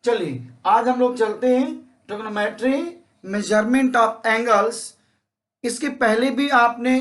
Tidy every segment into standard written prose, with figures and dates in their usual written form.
चलिए आज हम लोग चलते हैं ट्रिग्नोमेट्री मेजरमेंट ऑफ एंगल्स। इसके पहले भी आपने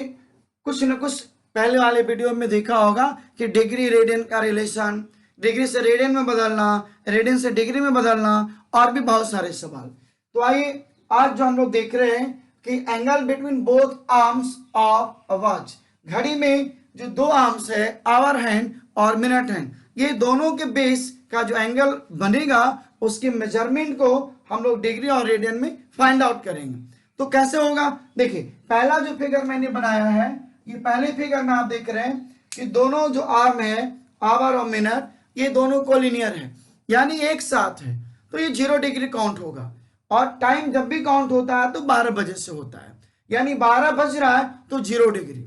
कुछ न कुछ पहले वाले वीडियो में देखा होगा कि डिग्री रेडियन का रिलेशन, डिग्री से रेडियन में बदलना, रेडियन से डिग्री में बदलना और भी बहुत सारे सवाल। तो आइए आज जो हम लोग देख रहे हैं कि angle between both arms of a watch, घड़ी में जो दो आर्म्स है आवर हैंड और मिनट हैंड, ये दोनों के बेस का जो एंगल बनेगा उसके मेजरमेंट को हम लोग डिग्री और रेडियन में फाइंड आउट करेंगे। तो कैसे होगा, देखिए पहला जो फिगर मैंने बनाया है, ये पहले फिगर में आप देख रहे हैं कि दोनों जो आर्म है आवर और मिनट, ये दोनों कोलिनियर है यानी एक साथ है, तो ये 0 डिग्री काउंट होगा। और टाइम जब भी काउंट होता है तो 12 बजे से होता है, यानी 12 बज रहा है तो 0 डिग्री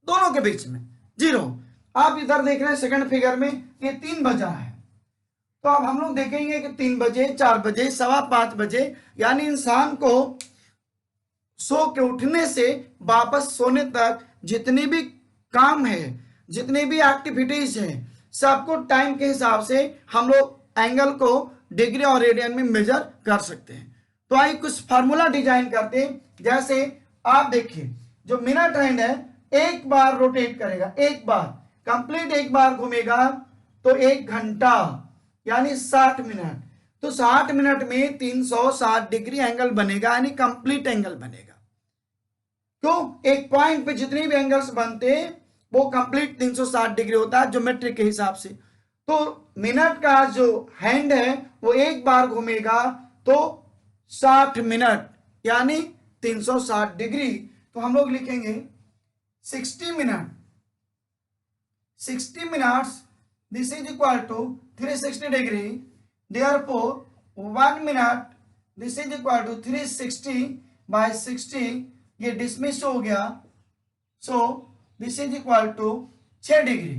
दोनों के बीच में 0। आप इधर देख रहे हैं सेकंड फिगर में ये 3 बजा है, तो अब हम लोग देखेंगे कि 3 बजे, 4 बजे, 5:15 बजे, यानी इंसान को सो के उठने से वापस सोने तक जितनी भी काम है, जितनी भी एक्टिविटीज है, सबको टाइम के हिसाब से हम लोग एंगल को डिग्री और रेडियन में मेजर कर सकते हैं। तो आइए कुछ फार्मूला डिजाइन करते हैं। जैसे आप देखिए जो मिनट हैंड है एक बार रोटेट करेगा, एक बार कंप्लीट एक बार घूमेगा तो 1 घंटा यानी 60 मिनट, तो 60 मिनट में 360 डिग्री एंगल बनेगा यानी कंप्लीट एंगल बनेगा। क्यों? एक पॉइंट पे जितने भी एंगल्स बनते हैं वो कंप्लीट 360 डिग्री होता है ज्योमेट्रिक के हिसाब से। तो मिनट का जो हैंड है वो एक बार घूमेगा तो 60 मिनट यानी 360 डिग्री। तो हम लोग लिखेंगे 60 minute, 60 minutes this is equal to 360 degree, therefore 1 minute this is equal to 360 by 60, ये डिसमिस हो गया, so this is equal to 6 degree.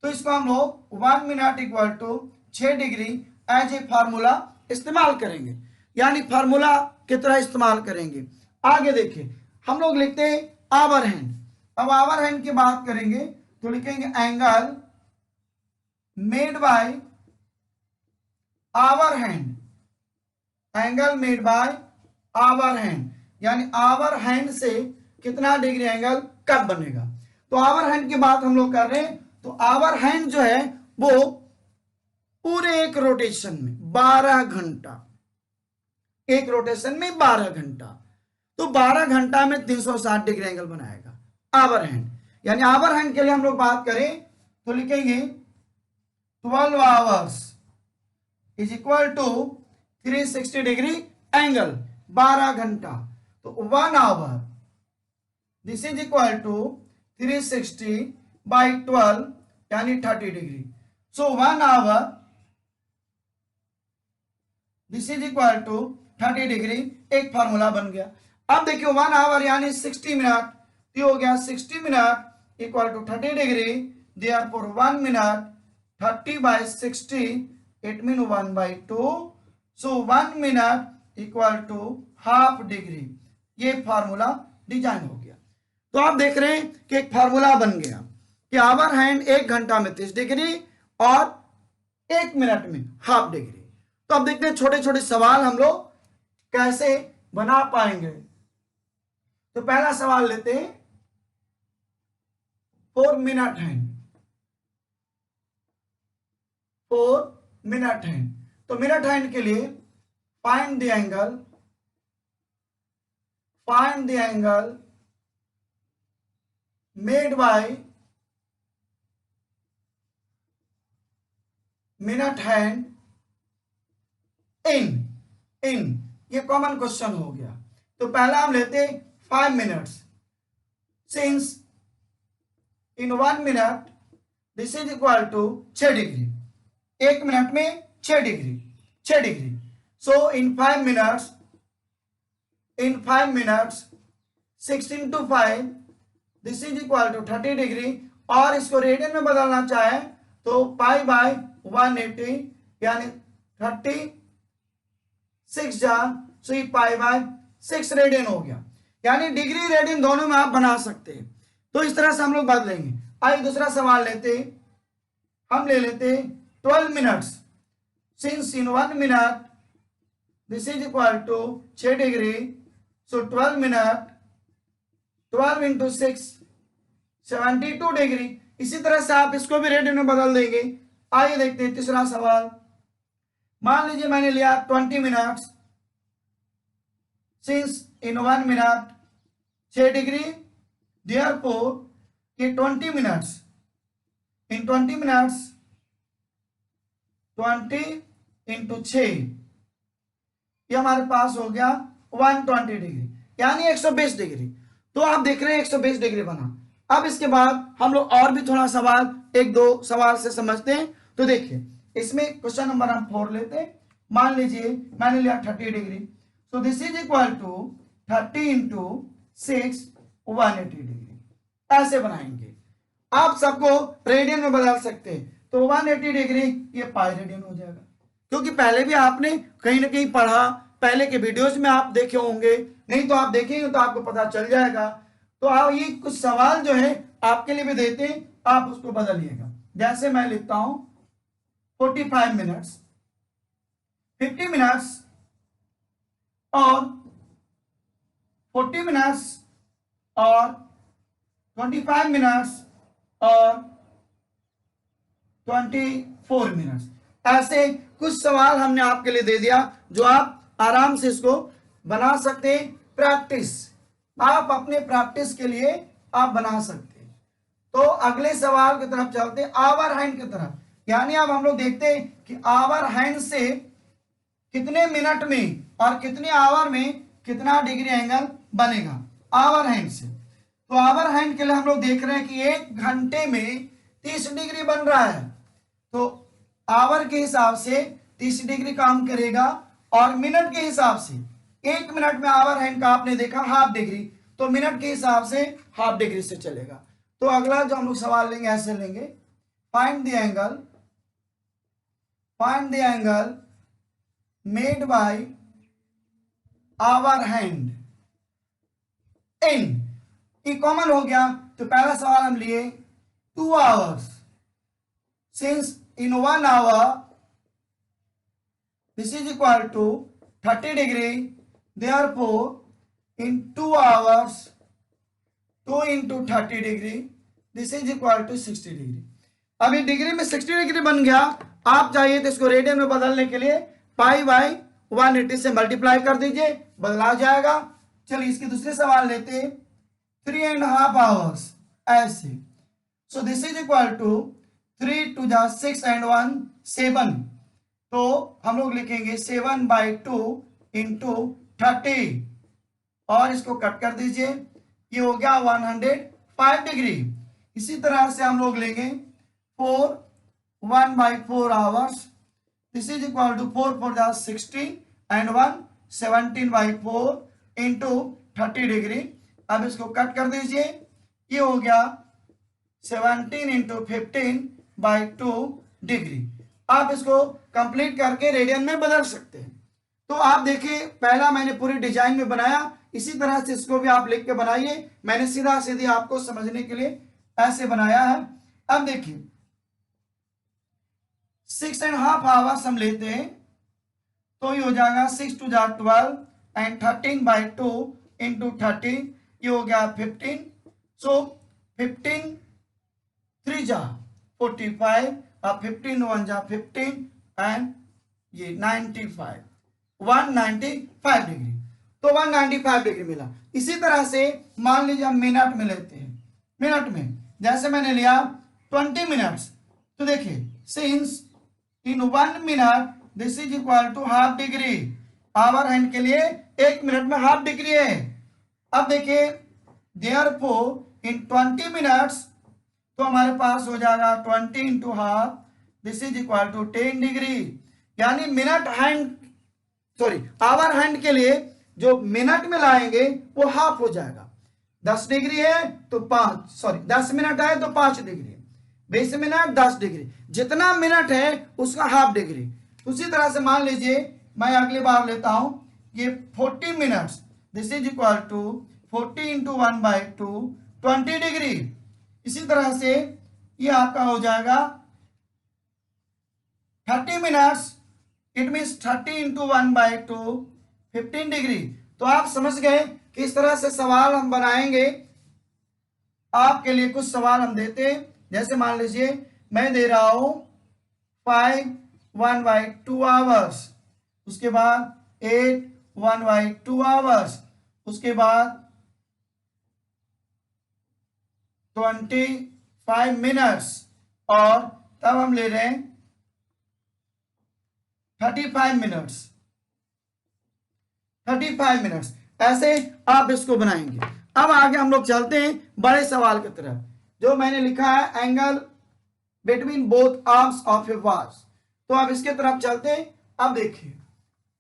तो इसको हम लोग 1 minute equal to 6 degree as a formula इस्तेमाल करेंगे, यानी फार्मूला की तरह इस्तेमाल करेंगे। आगे देखिए हम लोग लिखते हैं आवर हैंड। अब आवर हैंड की बात करेंगे तो लिखेंगे angle made by hour hand, angle made by hour hand, यानी आवर हैंड से कितना डिग्री एंगल कब बनेगा। तो आवर हैंड की बात हम लोग कर रहे हैं, तो आवर हैंड जो है वो पूरे एक रोटेशन में 12 घंटा, एक रोटेशन में 12 घंटा, तो 12 घंटा में 360 डिग्री एंगल बनाएगा आवर हैंड। यानी आवर हैंड के लिए हम लोग बात करें तो लिखेंगे 12 hours is equal to 360 degree angle, 12 घंटा, तो 1 hour this is equal to 360 by 12 यानी 30 degree. So 1 hour this is equal to 30 degree, एक फार्मूला बन गया। अब देखिए 1 आवर यानी 60 मिनट, तो हो गया 60 minute equal to 30 degree, therefore 1 minute 30 by 60 it mean 1/2, so 1 minute equal to half degree. ये फार्मूला डिजाइन हो गया। तो आप देख रहे हैं कि एक फार्मूला बन गया कि आवर हैंड 1 घंटा में 30 डिग्री और 1 मिनट में हाफ डिग्री। तो अब देखते हैं छोटे छोटे सवाल हम लोग कैसे बना पाएंगे। तो पहला सवाल लेते हैं 4 मिनट हैंड, 4 मिनट हैंड। तो मिनट हैंड के लिए find the angle, find the angle made by minute hand in ये कॉमन क्वेश्चन हो गया। तो पहला हम लेते 5 minutes, since in 1 minute this is equal to 6 degree, 1 minute में 6 degree, 6 degree, so in 5 minutes, in 5 minutes 6 into 5 this is equal to 30 degree, और इसको रेडियन में बदलना चाहे तो पाई बाय 180 यानी 36 जान, सो ये पाई बाय 6 रेडियन हो गया। यानी डिग्री रेडियन दोनों में आप बना सकते हैं। तो इस तरह से हम लोग बदलेंगे। आइए दूसरा सवाल लेते, हम ले लेते 12 minutes, since in 1 minute this is equal to 6 degree, so 12 minute 12 into 6 72 degree. इसी तरह से आप इसको भी रेडियन में बदल देंगे। आइए देखते हैं तीसरा सवाल। मान लीजिए मैंने लिया 20 minutes, since in 1 minute 6 degree, therefore ये 20 मिनट्स इन 20 मिनट्स 20 इंटू 6 ये हमारे पास हो गया 120 डिग्री, यानी 120 डिग्री। तो आप देख रहे हैं 120 डिग्री बना। अब इसके बाद हम लोग और भी थोड़ा सवाल, एक दो सवाल से समझते हैं। तो देखिए इसमें क्वेश्चन नंबर हम 4 लेते हैं। मान लीजिए मैंने लिया 30 degree, so this is equal to 30 into 6 180 degree. ऐसे बनाएंगे। आप सबको रेडियन में बदल सकते हैं, तो 180 डिग्री ये पाई रेडियन हो जाएगा, क्योंकि पहले भी आपने कहीं ना कहीं पढ़ा, पहले के वीडियोस में आप देखे होंगे, नहीं तो आप देखेंगे तो आपको पता चल जाएगा। तो आप ये कुछ सवाल जो है आपके लिए भी देते हैं, आप उसको बदलिएगा। जैसे मैं लिखता हूं 45 मिनट्स, 50 मिनट्स और 40 मिनट्स और 25 मिनट्स और 24 मिनट्स। ऐसे कुछ सवाल हमने आपके लिए दे दिया जो आप आराम से इसको बना सकते हैं। प्रैक्टिस, आप अपने प्रैक्टिस के लिए आप बना सकते हैं। तो अगले सवाल की तरफ चलते हैं, आवर हैंड की तरफ। यानी अब हम लोग देखते हैं कि आवर हैंड से कितने मिनट में और कितने आवर में कितना डिग्री एंगल बनेगा आवर हैंड से। तो आवर हैंड के लिए हम लोग देख रहे हैं कि 1 घंटे में 30 डिग्री बन रहा है, तो आवर के हिसाब से 30 डिग्री काम करेगा। और मिनट के हिसाब से 1 मिनट में आवर हैंड का आपने देखा हाफ डिग्री, तो मिनट के हिसाब से हाफ डिग्री से चलेगा। तो अगला जो हम लोग सवाल लेंगे ऐसे लेंगे, find the angle made by hour hand in, ये कॉमन हो गया। तो पहला सवाल हम लिए 2 hours, since in 1 hour this is equal to 30 degree, therefore in 2 hours 2 into 30 degree this is equal to 60 degree. अभी डिग्री में 60 डिग्री बन गया। आप चाहिए तो इसको रेडियन में बदलने के लिए पाई बाई 180 से मल्टीप्लाई कर दीजिए, बदला जाएगा। चलिए इसके दूसरे सवाल लेते हैं, 3.5 hours ऐसे। So this is equal to 3 2 6 and 1 7, तो हम लोग लिखेंगे 7/2 इंटू 30 और इसको कट कर दीजिए, ये हो गया 105 डिग्री। इसी तरह से हम लोग लेंगे 1/4 hours, this is equal to 4 4 60 and 1 17/4 into 30 degree. अब इसको कट कर दीजिए, ये हो गया 17 इंटू 15/2 डिग्री। आप इसको कंप्लीट करके रेडियन में बदल सकते हैं। तो आप देखिए पहला मैंने पूरी डिजाइन में बनाया, इसी तरह से इसको भी आप लिख के बनाइए। मैंने सीधा सीधी आपको समझने के लिए ऐसे बनाया है। अब देखिए 6.5 आवर्स हम लेते हैं, तो ये हो जाएगा 6 2 12 and 13/2 इंटू 30, ये हो गया 15। सो 15 3 45 और 15 1 15 एंड ये 95 195 डिग्री। तो 195 डिग्री मिला। इसी तरह से मान लीजिए हम मिनट में लेते हैं, मिनट में जैसे मैंने लिया 20 मिनट्स, तो देखिए since in 1 minute this is equal to half degree. Hour hand के लिए 1 मिनट में हाफ डिग्री है। अब देखिए देयरफॉर इन 20 मिनट्स, तो हमारे पास हो जाएगा 20 into half, this is equal to 10 degree. यानी minute hand sorry hour hand के लिए जो मिनट में लाएंगे वो हाफ हो जाएगा। 10 डिग्री है तो 10 मिनट है तो 5 डिग्री, 20 मिनट 10 डिग्री, जितना मिनट है उसका हाफ डिग्री। उसी तरह से मान लीजिए मैं अगली बार लेता हूं ये 40 minutes, this is equal to 40 into 1/2 20 degree. इसी तरह से ये आपका हो जाएगा 30 minutes it means 30 into 1/2 15 degree. तो आप समझ गए किस तरह से सवाल हम बनाएंगे। आपके लिए कुछ सवाल हम देते हैं, जैसे मान लीजिए मैं दे रहा हूं 5 1/2 आवर्स, उसके बाद 8 1/2 आवर्स, उसके बाद 25 मिनट्स, और तब हम ले रहे हैं 35 मिनट्स। 35 मिनट्स ऐसे आप इसको बनाएंगे। अब आगे हम लोग चलते हैं बड़े सवाल की तरफ, जो मैंने लिखा है angle between both arms of A watch. तो अब इसके तरफ चलते हैं। अब देखिए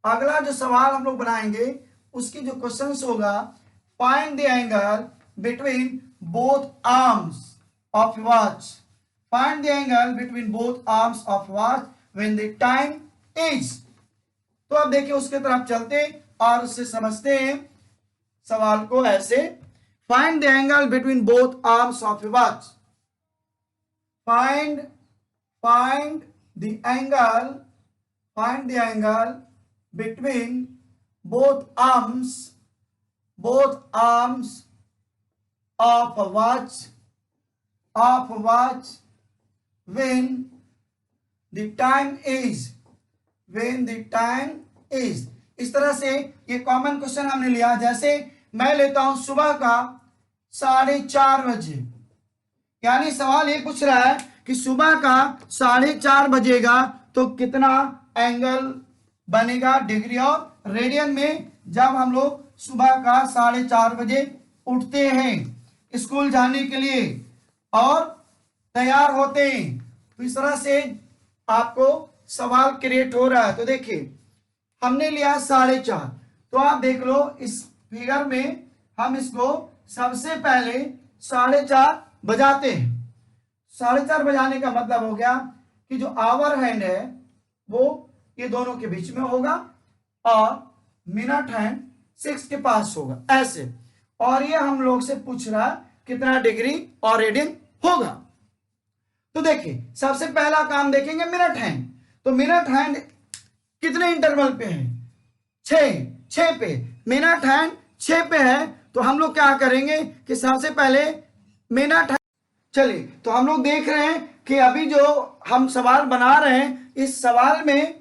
अगला जो सवाल हम लोग बनाएंगे उसकी जो क्वेश्चंस होगा, find the angle between both arms of watch. Find the angle between both arms of watch when the time is. तो अब देखिए उसके तरफ चलते और उससे समझते हैं सवाल को ऐसे। Find the angle between both arms of A watch. Find the angle between both arms of a watch when the time is इस तरह से ये कॉमन क्वेश्चन हमने लिया। जैसे मैं लेता हूं सुबह का 4:30 बजे, यानी सवाल ये पूछ रहा है कि सुबह का 4:30 बजेगा तो कितना एंगल बनेगा डिग्री और रेडियन में, जब हम लोग सुबह का 4:30 बजे उठते हैं स्कूल जाने के लिए और तैयार होते हैं। तो इस तरह से आपको सवाल क्रिएट हो रहा है। तो देखिए हमने लिया 4:30, तो आप देख लो इस फिगर में हम इसको सबसे पहले 4:30 बजाते हैं। 4:30 बजाने का मतलब हो गया कि जो आवर हैंड है वो ये दोनों के बीच में होगा और मिनट हैंड 6 के पास होगा ऐसे, और ये हम लोग से पूछ रहा कितना डिग्री और रेडियन होगा। तो देखिए सबसे पहला काम देखेंगे मिनट हैंड। तो मिनट हैंड कितने इंटरवल पे है? 6 पे। मिनट हैंड 6 पे है, तो हम लोग क्या करेंगे कि सबसे पहले मिनट हैंड, चलिए तो हम लोग देख रहे हैं कि अभी जो हम सवाल बना रहे हैं इस सवाल में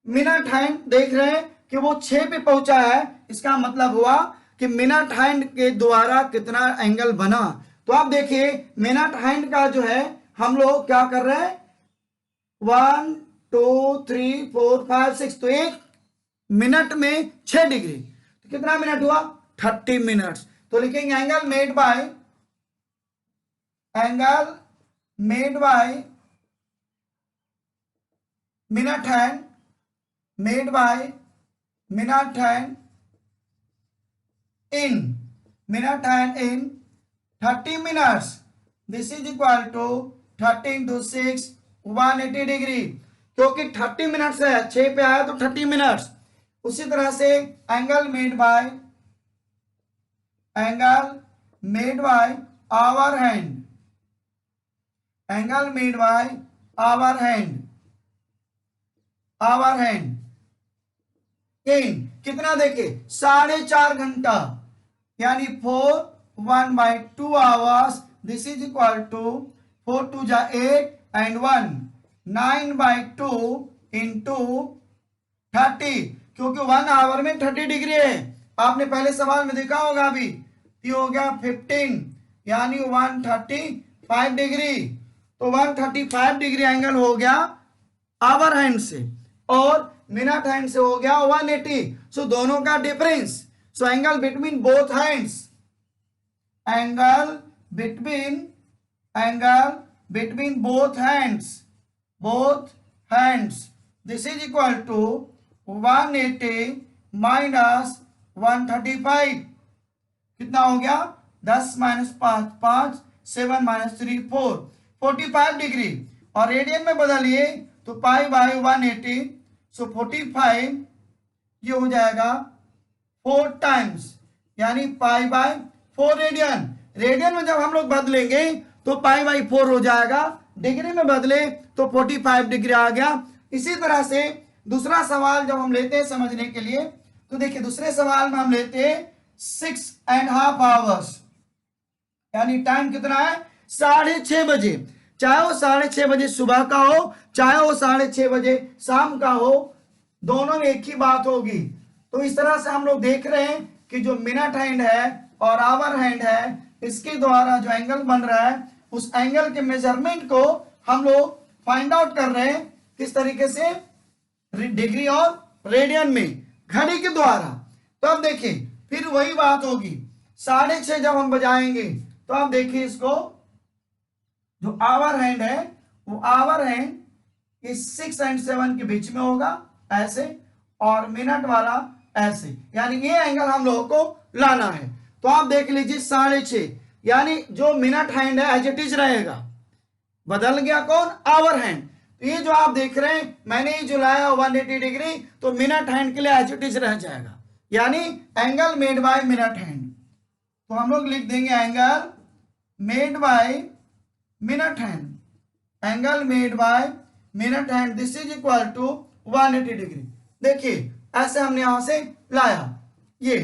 मिनट हैंड देख रहे हैं कि वो 6 पे पहुंचा है। इसका मतलब हुआ कि मिनट हैंड के द्वारा कितना एंगल बना। तो आप देखिए मिनट हैंड का जो है हम लोग क्या कर रहे हैं 1 2 3 4 5 6, तो 1 मिनट में 6 डिग्री, तो कितना मिनट हुआ 30 मिनट्स। तो लिखेंगे angle made by minute hand made by minute hand in 30 minutes. This is equal to 30 into 6 180 degree, क्योंकि 30 मिनट्स है 6 पे आया तो 30 मिनट्स। उसी तरह से angle made by hour hand, angle made by hour hand in कितना देखे 4.5 घंटा, यानी 4 1/2 आवर्स। दिस इज इक्वल टू 4 2 जा 8 एंड 1 9/2 इंटू 30, क्योंकि 1 आवर में 30 डिग्री है। आपने पहले सवाल में देखा होगा अभी, ये हो गया 15 यानी 135 डिग्री। तो 135 डिग्री एंगल हो गया आवर हैंड से और मिनट हैंड से हो गया 180। सो दोनों का difference, so angle between both hands, angle between both hands this is equal to 180 minus 135, कितना हो गया 10 माइनस 5 5 7 माइनस 3 4 45 डिग्री। और रेडियन में बदलिए तो पाई बाय 180, सो 45 ये हो जाएगा 4 टाइम्स, यानी पाई बाय 4 रेडियन। रेडियन में जब हम लोग बदलेंगे तो पाई बाय 4 हो जाएगा, डिग्री में बदले तो 45 डिग्री आ गया। इसी तरह से दूसरा सवाल जब हम लेते हैं समझने के लिए, तो देखिए दूसरे सवाल में हम लेते हैं 6.5 आवर्स, यानी टाइम कितना है 6:30 बजे। चाहे वो 6:30 बजे सुबह का हो, चाहे वो 6:30 बजे शाम का हो, दोनों में एक ही बात होगी। तो इस तरह से हम लोग देख रहे हैं कि जो मिनट हैंड है और आवर हैंड है, इसके द्वारा जो एंगल बन रहा है, उस एंगल के मेजरमेंट को हम लोग फाइंड आउट कर रहे हैं किस तरीके से, डिग्री और रेडियन में, घड़ी के द्वारा। तो अब देखिए फिर वही बात होगी, 6:30 जब हम बजाएंगे तो आप देखिए इसको, जो आवर हैंड है वो आवर हैंड इस 6 और 7 के बीच में होगा ऐसे, और मिनट वाला ऐसे, यानी ये एंगल हम लोगों को लाना है। तो आप देख लीजिए 6:30, यानी जो मिनट हैंड है एज इट इज रहेगा, बदल गया कौन, आवर हैंड। तो ये जो आप देख रहे हैं मैंने ये जो लाया 180 डिग्री, तो मिनट हैंड के लिए एज इट इज रह जाएगा, यानी angle made by minute hand. तो हम लोग लिख देंगे angle made by minute hand, angle made by minute hand, this is equal to 180 degree. देखिए ऐसे हमने यहां से लाया, ये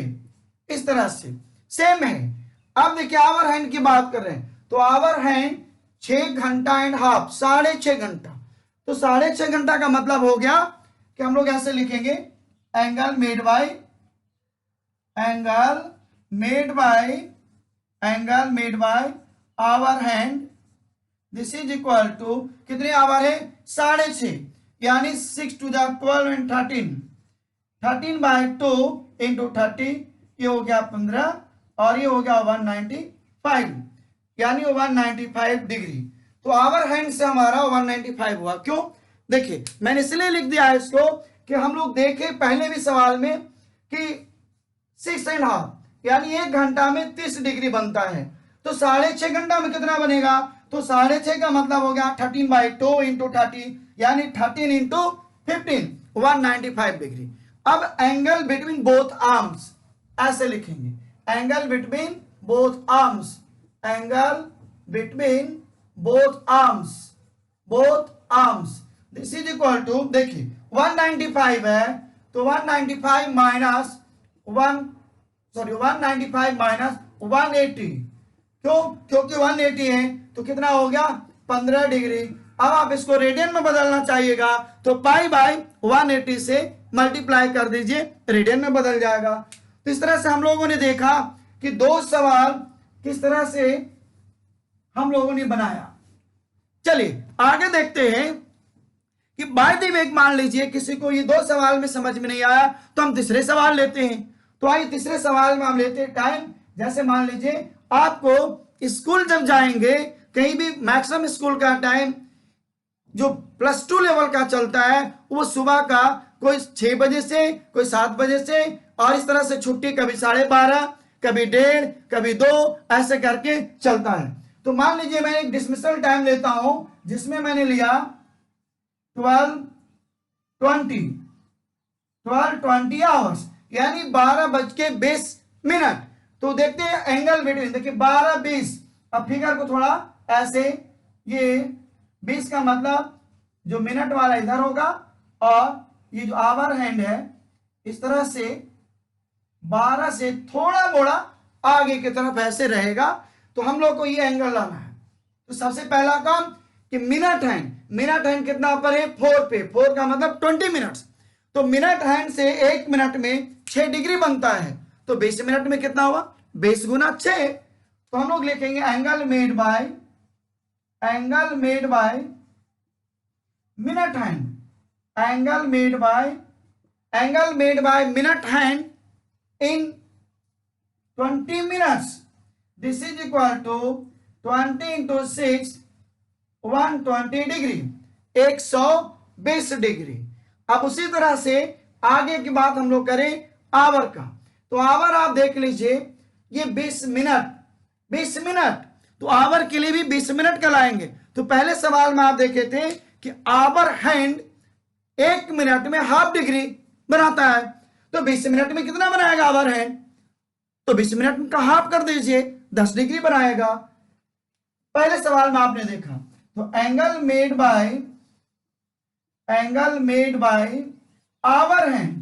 इस तरह से सेम है। अब देखिए आवर हैंड की बात कर रहे हैं, तो आवर हैंड 6 घंटा एंड हाफ, 6.5 घंटा। तो 6.5 घंटा का मतलब हो गया कि हम लोग ऐसे लिखेंगे, angle made by, angle made by, angle made by hour hand, this is equal to कितने आवर है 6.5, यानी 6 to the 12 and 13 by 2 into 30, ये हो गया 15 और ये हो गया 195, यानी 195 डिग्री। तो आवर हैंड से हमारा 195 हुआ। क्यों, देखिए मैंने इसलिए लिख दिया है इसको कि हम लोग देखे पहले भी सवाल में कि 6.5 यानी 1 घंटा में 30 डिग्री बनता है, तो 6.5 घंटा में कितना बनेगा, तो 6.5 का मतलब हो गया 13 बाई 2 इंटू 30, यानी 13 इंटू 15, 195 डिग्री। अब एंगल बिटवीन बोथ आर्म्स ऐसे लिखेंगे, angle between both arms, angle between both arms, both arms, this is equal to, देखिए 195 है, तो 195 माइनस 195 माइनस 180, क्यों, क्योंकि 180 है तो कितना हो गया 15 डिग्री। अब आप इसको रेडियन में बदलना चाहिएगा, तो पाई बाय 180 से मल्टीप्लाई कर दीजिए, रेडियन में बदल जाएगा। तो इस तरह से हम लोगों ने देखा कि 2 सवाल किस तरह से हम लोगों ने बनाया। चलिए आगे देखते हैं कि बाय द वे मान लीजिए किसी को ये 2 सवाल में समझ में नहीं आया, तो हम तीसरे सवाल लेते हैं। तो आइए तीसरे सवाल में हम लेते हैं टाइम। जैसे मान लीजिए आपको स्कूल जब जाएंगे, कहीं भी मैक्सिमम स्कूल का टाइम जो +2 लेवल का चलता है वो सुबह का कोई 6 बजे से, कोई 7 बजे से, और इस तरह से छुट्टी कभी 12:30, कभी 1:30, कभी 2, ऐसे करके चलता है। तो मान लीजिए मैं एक डिसमिसल टाइम लेता हूं जिसमें मैंने लिया 12:20 आवर्स, यानी 12:20। तो देखते हैं एंगल बिटवीन, देखिए 12:20, अब फिगर को थोड़ा ऐसे, ये 20 का मतलब जो मिनट वाला इधर होगा, और ये जो आवर हैंड है इस तरह से 12 से थोड़ा मोड़ा आगे की तरफ ऐसे रहेगा। तो हम लोग को ये एंगल लाना है। तो सबसे पहला काम कि मिनट हैंड कितना पर है 4 पे, 4 का मतलब 20 मिनट्स। तो मिनट हैंड से 1 मिनट में 6 डिग्री बनता है, तो 20 मिनट में कितना हुआ 20 गुना 6। तो हम लोग लिखेंगे angle made by minute hand, angle made by minute hand in 20 minutes, this is equal to 20 into 6, 120 degree, 120 degree. अब उसी तरह से आगे की बात हम लोग करें आवर का। तो आवर आप देख लीजिए ये 20 मिनट, तो आवर के लिए भी 20 मिनट का लाएंगे। तो पहले सवाल में आप देखे थे कि आवर हैंड 1 मिनट में ½ डिग्री बनाता है, तो 20 मिनट में कितना बनाएगा आवर हैंड, तो 20 मिनट का हाफ कर दीजिए, 10 डिग्री बनाएगा। पहले सवाल में आपने देखा। तो angle made by hour hand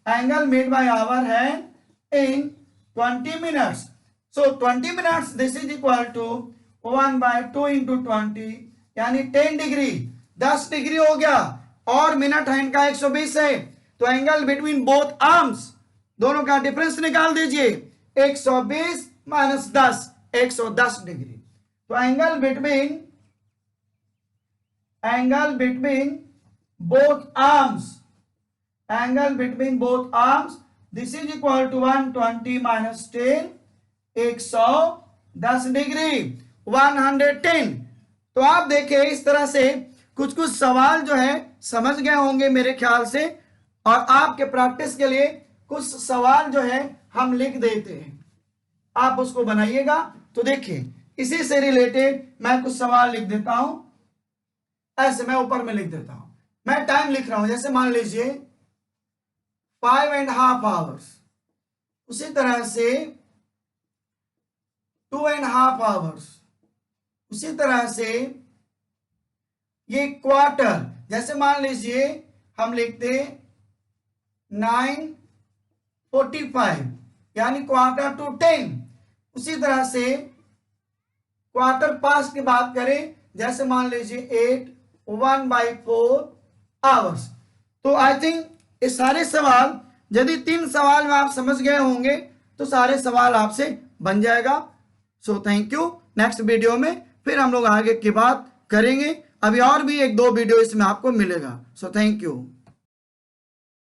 angle made by our hand in 20 minutes. So 20 minutes this is equal to 1/2 into 20 यानी 10 डिग्री, 10 डिग्री हो गया। और मिनट हैंड का 120 है, तो एंगल बिटवीन बोथ आर्म्स, दोनों का डिफरेंस निकाल दीजिए। 120 माइनस 10, 110 डिग्री। तो angle between both arms this is equal to 120 minus 10, 110 degree, 110। तो आप देखिए इस तरह से कुछ सवाल जो है समझ गए होंगे मेरे ख्याल से, और आपके प्रैक्टिस के लिए कुछ सवाल जो है हम लिख देते हैं, आप उसको बनाइएगा। तो देखिए इसी से रिलेटेड मैं कुछ सवाल लिख देता हूं, ऐसे मैं ऊपर में लिख देता हूं। मैं टाइम लिख रहा हूं, जैसे मान लीजिए 5.5 आवर्स, उसी तरह से 2.5 आवर्स, उसी तरह से ये क्वार्टर, जैसे मान लीजिए हम लिखते 9:45 यानी क्वार्टर टू 10। उसी तरह से क्वार्टर पास्ट की बात करें, जैसे मान लीजिए 8, 1/4 आवर्स। तो आई थिंक ये सारे सवाल, यदि 3 सवाल में आप समझ गए होंगे तो सारे सवाल आपसे बन जाएगा। So thank you. Next video में फिर हम लोग आगे की बात करेंगे। अभी और भी 1-2 वीडियो इसमें आपको मिलेगा। So thank you.